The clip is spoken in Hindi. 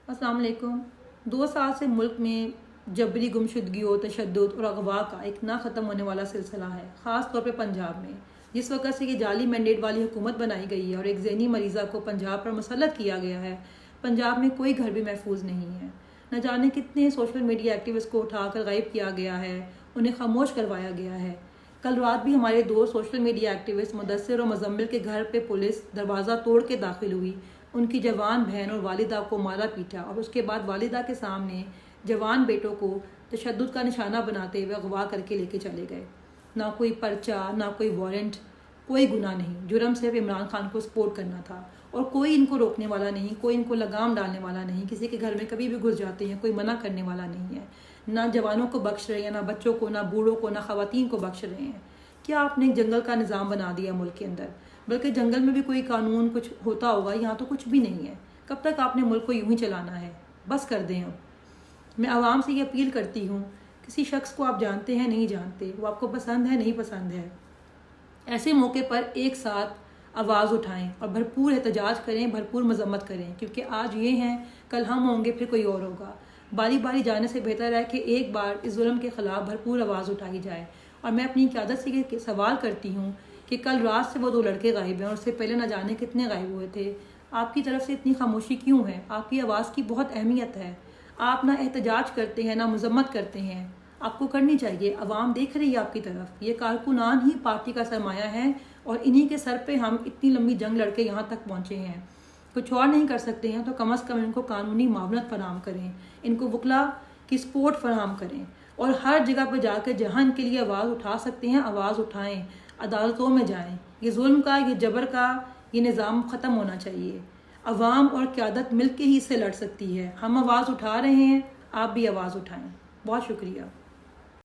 अस्सलाम वालेकुम। 2 साल से मुल्क में जबरी गुमशुदगियों, तशद्दुद और अगवा का एक ना ख़त्म होने वाला सिलसिला है, ख़ास तौर पे पंजाब में। जिस वक्त से ये जाली मैंडेट वाली हुकूमत बनाई गई है और एक ज़हनी मरीज़ा को पंजाब पर मुसल्लत किया गया है, पंजाब में कोई घर भी महफूज नहीं है। न जाने कितने सोशल मीडिया एक्टिविस्ट को उठाकर गायब किया गया है, उन्हें खामोश करवाया गया है। कल रात भी हमारे 2 सोशल मीडिया एक्टिविस्ट मुदस्सिर और मुजम्मिल के घर पे पुलिस दरवाज़ा तोड़ के दाखिल हुई, उनकी जवान बहन और वालिदा को मारा पीटा और उसके बाद वालिदा के सामने जवान बेटों को तशद्दुद का निशाना बनाते हुए अगवा करके लेके चले गए। ना कोई पर्चा, ना कोई वारंट, कोई गुनाह नहीं। जुर्म सिर्फ इमरान खान को सपोर्ट करना था और कोई इनको रोकने वाला नहीं, कोई इनको लगाम डालने वाला नहीं। किसी के घर में कभी भी घुस जाते हैं, कोई मना करने वाला नहीं है। ना जवानों को बख्श रहे हैं, ना बच्चों को, ना बूढ़ों को, ना खवातीन को बख्श रहे हैं। क्या आपने एक जंगल का निज़ाम बना दिया मुल्क के अंदर? बल्कि जंगल में भी कोई कानून कुछ होता होगा, यहाँ तो कुछ भी नहीं है। कब तक आपने मुल्क को यूं ही चलाना है? बस कर दें अब। मैं आवाम से ये अपील करती हूँ, किसी शख्स को आप जानते हैं नहीं जानते, वो आपको पसंद है नहीं पसंद है, ऐसे मौके पर एक साथ आवाज़ उठाएं और भरपूर एहतजाज करें, भरपूर मजम्मत करें। क्योंकि आज ये हैं, कल हम होंगे, फिर कोई और होगा। बारी बारी जाने से बेहतर है कि एक बार इस जुल्म के ख़िलाफ़ भरपूर आवाज़ उठाई जाए। और मैं अपनी क़यादत से ये सवाल करती हूँ कि कल रात से वो 2 लड़के गायब हैं और उससे पहले न जाने कितने गायब हुए थे। आपकी तरफ से इतनी खामोशी क्यों है? आपकी आवाज़ की बहुत अहमियत है। आप ना एहतजाज करते हैं, ना मजम्मत करते हैं। आपको करनी चाहिए। अवाम देख रही है आपकी तरफ। ये कारकुनान ही पार्टी का सरमाया है और इन्हीं के सर पे हम इतनी लंबी जंग लड़के यहाँ तक पहुँचे हैं। कुछ और नहीं कर सकते हैं तो कम अज़ कम इनको कानूनी मावनत फराहम करें, इनको वकला की सपोर्ट फराहम करें और हर जगह पर जाकर जहाँ इनके लिए आवाज़ उठा सकते हैं आवाज़ उठाएं। अदालतों में जाएं। ये जुल्म का, ये जबर का, ये निज़ाम ख़त्म होना चाहिए। अवाम और क़यादत मिल के ही इससे लड़ सकती है। हम आवाज़ उठा रहे हैं, आप भी आवाज़ उठाएं। बहुत शुक्रिया।